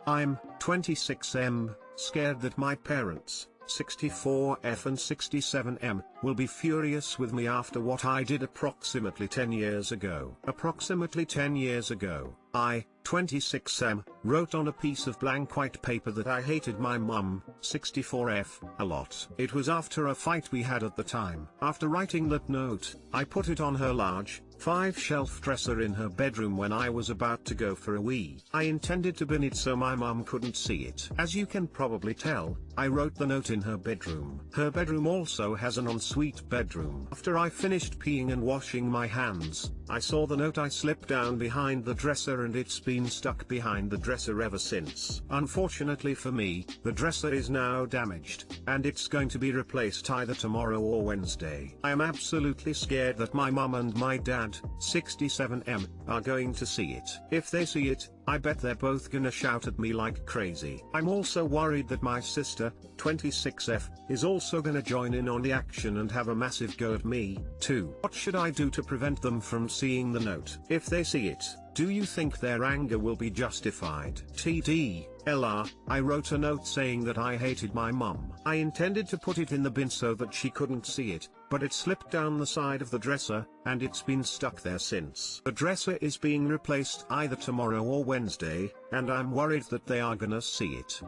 I'm 26M, scared that my parents, 64F and 67M, will be furious with me after what I did approximately 10 years ago. Approximately 10 years ago, I, 26M, wrote on a piece of blank white paper that I hated my mum, 64F, a lot. It was after a fight we had at the time. After writing that note, I put it on her large, 5-shelf dresser in her bedroom when I was about to go for a wee. I intended to bin it so my mum couldn't see it. As you can probably tell, I wrote the note in her bedroom. Her bedroom also has an ensuite bedroom. After I finished peeing and washing my hands, I saw the note. I slipped down behind the dresser and it's been stuck behind the dresser ever since. Unfortunately for me, the dresser is now damaged, and it's going to be replaced either tomorrow or Wednesday. I am absolutely scared that my mum and my dad, 67M, are going to see it. If they see it, I bet they're both gonna shout at me like crazy. I'm also worried that my sister, 26F, is also gonna join in on the action and have a massive go at me, too. What should I do to prevent them from seeing the note? If they see it, do you think their anger will be justified? TDLR, I wrote a note saying that I hated my mum. I intended to put it in the bin so that she couldn't see it, but it slipped down the side of the dresser, and it's been stuck there since. The dresser is being replaced either tomorrow or Wednesday, and I'm worried that they are gonna see it.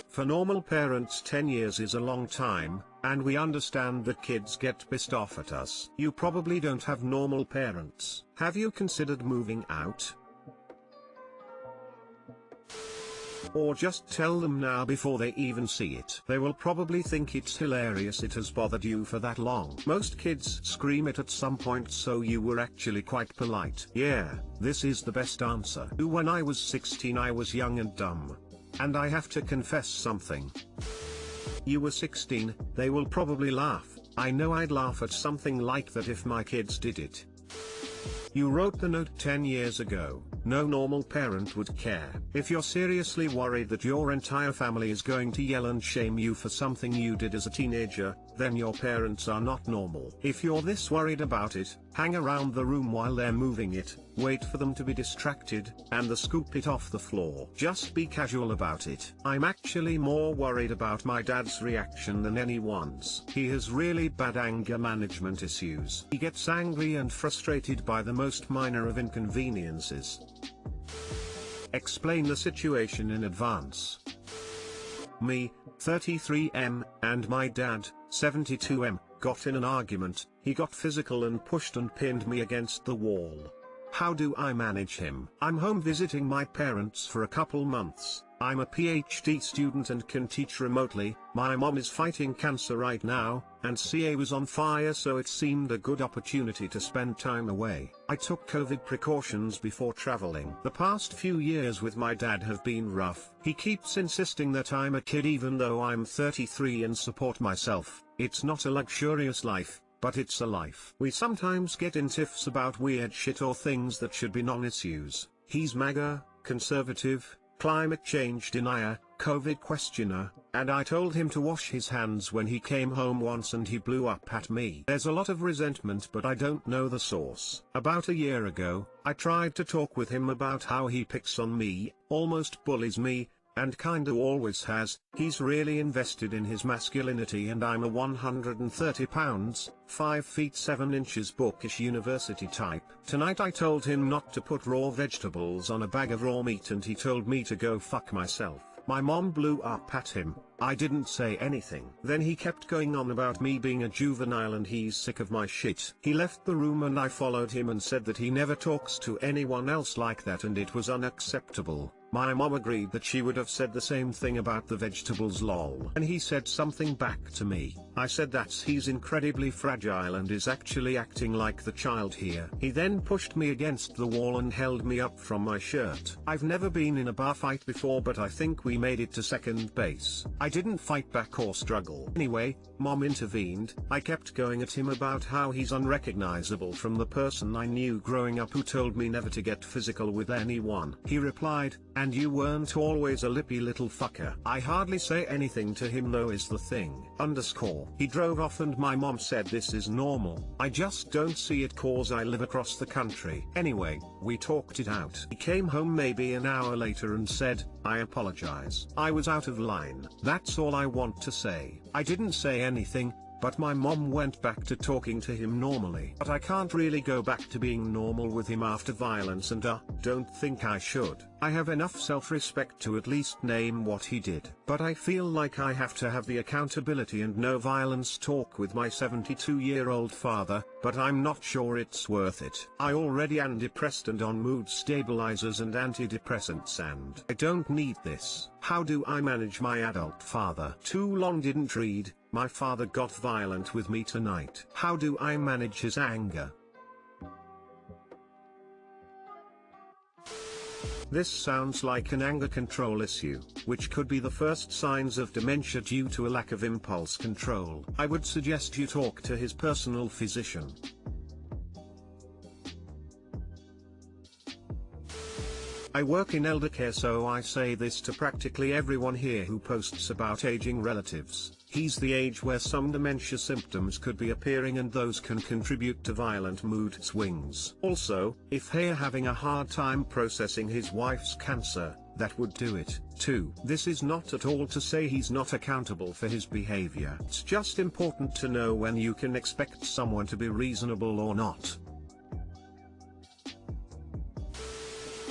For normal parents, 10 years is a long time, and we understand that kids get pissed off at us. You probably don't have normal parents. Have you considered moving out? Or just tell them now before they even see it. They will probably think it's hilarious it has bothered you for that long. Most kids scream it at some point, so you were actually quite polite. Yeah, this is the best answer. When I was 16 I was young and dumb. And I have to confess something. You were 16, they will probably laugh. I know I'd laugh at something like that if my kids did it. You wrote the note 10 years ago. No normal parent would care. If you're seriously worried that your entire family is going to yell and shame you for something you did as a teenager, then your parents are not normal. If you're this worried about it, hang around the room while they're moving it, wait for them to be distracted, and then scoop it off the floor. Just be casual about it. I'm actually more worried about my dad's reaction than anyone's. He has really bad anger management issues. He gets angry and frustrated by the most minor of inconveniences. Explain the situation in advance. Me, 33M, and my dad, 72M, got in an argument. He got physical and pushed and pinned me against the wall. How do I manage him? I'm home visiting my parents for a couple months. I'm a PhD student and can teach remotely. My mom is fighting cancer right now, and CA was on fire, so it seemed a good opportunity to spend time away. I took COVID precautions before traveling. The past few years with my dad have been rough. He keeps insisting that I'm a kid even though I'm 33 and support myself. It's not a luxurious life, but it's a life. We sometimes get in tiffs about weird shit or things that should be non-issues. He's MAGA, conservative, climate change denier, COVID questioner, and I told him to wash his hands when he came home once and he blew up at me. There's a lot of resentment, but I don't know the source. About a year ago, I tried to talk with him about how he picks on me, almost bullies me, and kinda always has. He's really invested in his masculinity, and I'm a 130 pounds, 5 feet 7 inches bookish university type. Tonight I told him not to put raw vegetables on a bag of raw meat and he told me to go fuck myself. My mom blew up at him. I didn't say anything. Then he kept going on about me being a juvenile and he's sick of my shit. He left the room and I followed him and said that he never talks to anyone else like that and it was unacceptable. My mom agreed that she would have said the same thing about the vegetables lol. And he said something back to me. I said that he's incredibly fragile and is actually acting like the child here. He then pushed me against the wall and held me up from my shirt. I've never been in a bar fight before, but I think we made it to second base. I didn't fight back or struggle. Anyway, mom intervened. I kept going at him about how he's unrecognizable from the person I knew growing up who told me never to get physical with anyone. He replied, "And and you weren't always a lippy little fucker. I hardly say anything to him though is the thing. He drove off and my mom said this is normal. I just don't see it cause I live across the country. Anyway, we talked it out. He came home maybe an hour later and said, I apologize. I was out of line. That's all I want to say. I didn't say anything, but my mom went back to talking to him normally. But I can't really go back to being normal with him after violence and don't think I should. I have enough self-respect to at least name what he did. But I feel like I have to have the accountability and no violence talk with my 72-year-old father, but I'm not sure it's worth it. I already am depressed and on mood stabilizers and antidepressants and I don't need this. How do I manage my adult father? Too long didn't read. My father got violent with me tonight. How do I manage his anger? This sounds like an anger control issue, which could be the first signs of dementia due to a lack of impulse control. I would suggest you talk to his personal physician. I work in elder care, so I say this to practically everyone here who posts about aging relatives. He's the age where some dementia symptoms could be appearing and those can contribute to violent mood swings. Also, if they're having a hard time processing his wife's cancer, that would do it, too. This is not at all to say he's not accountable for his behavior. It's just important to know when you can expect someone to be reasonable or not.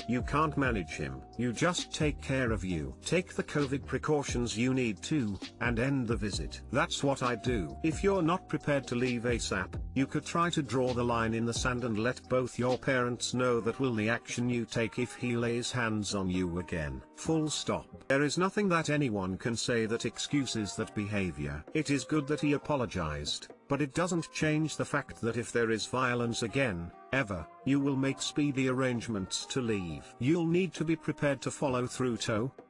You can't manage him. You just take care of you. Take the COVID precautions you need to, and end the visit. That's what I do. If you're not prepared to leave ASAP, you could try to draw the line in the sand and let both your parents know that will the action you take if he lays hands on you again. Full stop. There is nothing that anyone can say that excuses that behavior. It is good that he apologized, but it doesn't change the fact that if there is violence again, ever, you will make speedy arrangements to leave. You'll need to be prepared to follow through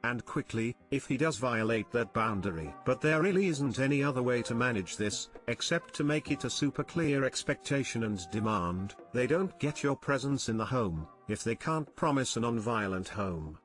and quickly, if he does violate that boundary. But there really isn't any other way to manage this, except to make it a super clear expectation and demand. They don't get your presence in the home, if they can't promise a non-violent home.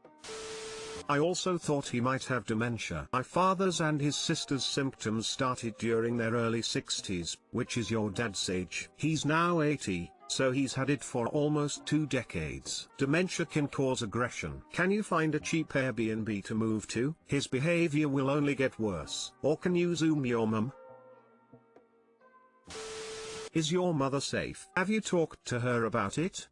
I also thought he might have dementia. My father's and his sister's symptoms started during their early 60s, which is your dad's age. He's now 80. So he's had it for almost 2 decades. Dementia can cause aggression. Can you find a cheap Airbnb to move to? His behavior will only get worse. Or can you Zoom your mum? Is your mother safe? Have you talked to her about it?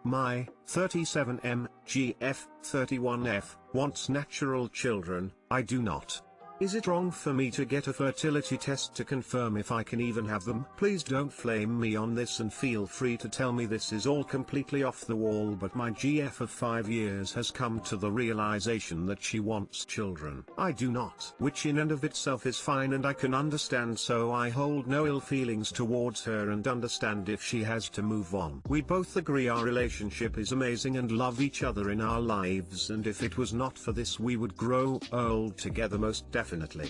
My 37M, GF, 31F, wants natural children. I do not. Is it wrong for me to get a fertility test to confirm if I can even have them? Please don't flame me on this and feel free to tell me this is all completely off the wall, but my GF of 5 years has come to the realization that she wants children. I do not. Which in and of itself is fine and I can understand, so I hold no ill feelings towards her and understand if she has to move on. We both agree our relationship is amazing and love each other in our lives, and if it was not for this we would grow old together most definitely.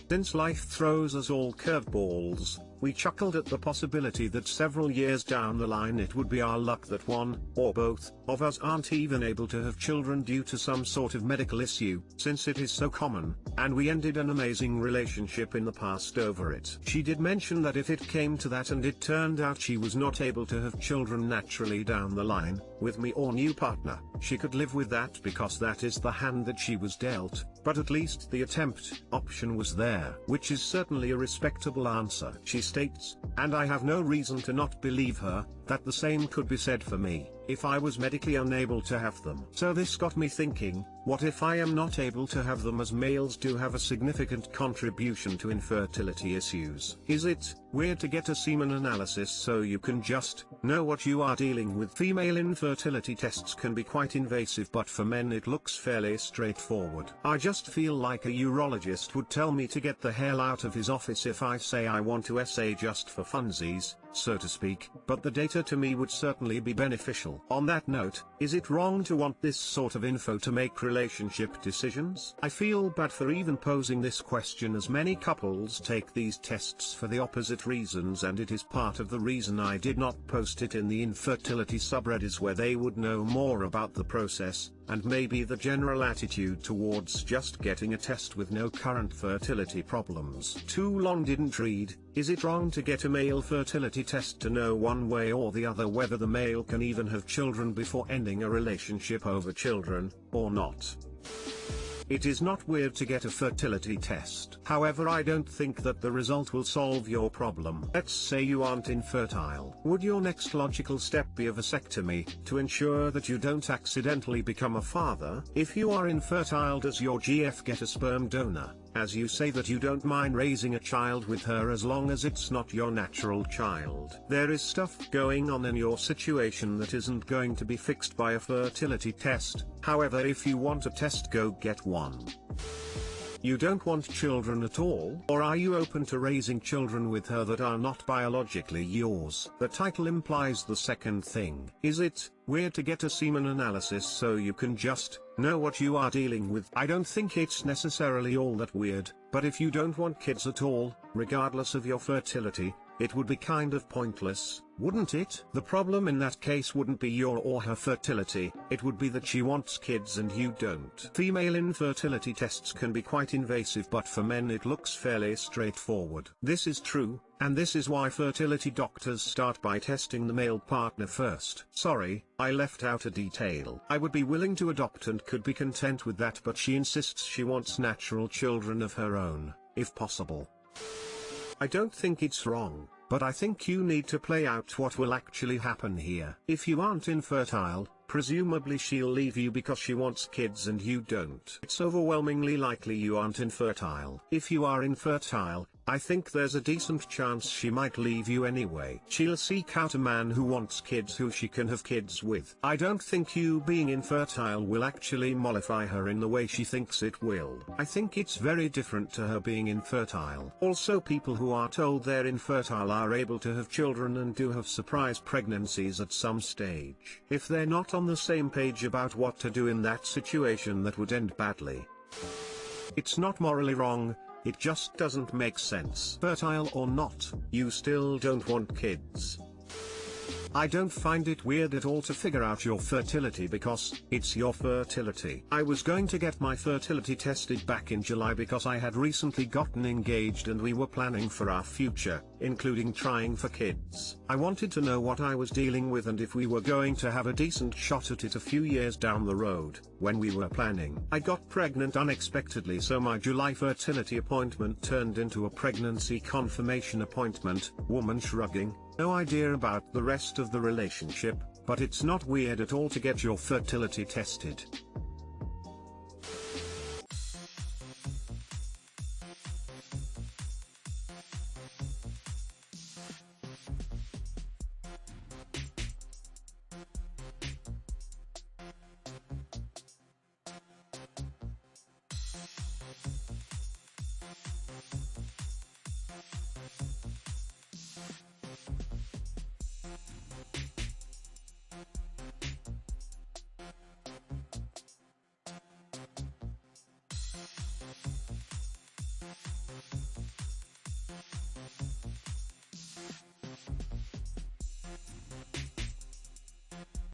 Since life throws us all curveballs, we chuckled at the possibility that several years down the line it would be our luck that one, or both, of us aren't even able to have children due to some sort of medical issue, since it is so common, and we ended an amazing relationship in the past over it. She did mention that if it came to that and it turned out she was not able to have children naturally down the line, with me or new partner, she could live with that because that is the hand that she was dealt, but at least the attempt option was there, which is certainly a respectable answer. She states, and I have no reason to not believe her, that the same could be said for me, if I was medically unable to have them. So this got me thinking, what if I am not able to have them, as males do have a significant contribution to infertility issues? Is it weird to get a semen analysis so you can just know what you are dealing with? Female infertility tests can be quite invasive, but for men it looks fairly straightforward. I just feel like a urologist would tell me to get the hell out of his office if I say I want to SA just for funsies, so to speak, but the data to me would certainly be beneficial. On that note, is it wrong to want this sort of info to make relationship decisions? I feel bad for even posing this question, as many couples take these tests for the opposite reasons, and it is part of the reason I did not post it in the infertility subreddits, where they would know more about the process, and maybe the general attitude towards just getting a test with no current fertility problems. Too long didn't read. Is it wrong to get a male fertility test to know one way or the other whether the male can even have children before ending a relationship over children, or not? It is not weird to get a fertility test. However, I don't think that the result will solve your problem. Let's say you aren't infertile. Would your next logical step be a vasectomy, to ensure that you don't accidentally become a father? If you are infertile, does your GF get a sperm donor, as you say that you don't mind raising a child with her as long as it's not your natural child? There is stuff going on in your situation that isn't going to be fixed by a fertility test. However, if you want a test, go get one. You don't want children at all? Or are you open to raising children with her that are not biologically yours? The title implies the second thing. Is it weird to get a semen analysis so you can just know what you are dealing with? I don't think it's necessarily all that weird, but if you don't want kids at all, regardless of your fertility, it would be kind of pointless, wouldn't it? The problem in that case wouldn't be your or her fertility, it would be that she wants kids and you don't. Female infertility tests can be quite invasive, but for men it looks fairly straightforward. This is true, and this is why fertility doctors start by testing the male partner first. Sorry, I left out a detail. I would be willing to adopt and could be content with that, but she insists she wants natural children of her own, if possible. I don't think it's wrong, but I think you need to play out what will actually happen here. If you aren't infertile, presumably she'll leave you because she wants kids and you don't. It's overwhelmingly likely you aren't infertile. If you are infertile, I think there's a decent chance she might leave you anyway. She'll seek out a man who wants kids who she can have kids with. I don't think you being infertile will actually mollify her in the way she thinks it will. I think it's very different to her being infertile. Also, people who are told they're infertile are able to have children and do have surprise pregnancies at some stage. If they're not on the same page about what to do in that situation, that would end badly. It's not morally wrong. It just doesn't make sense. Fertile or not, you still don't want kids. I don't find it weird at all to figure out your fertility because it's your fertility. I was going to get my fertility tested back in July because I had recently gotten engaged and we were planning for our future, including trying for kids. I wanted to know what I was dealing with and if we were going to have a decent shot at it a few years down the road. When we were planning, I got pregnant unexpectedly, so my July fertility appointment turned into a pregnancy confirmation appointment. Woman shrugging. No idea about the rest of the relationship, but it's not weird at all to get your fertility tested.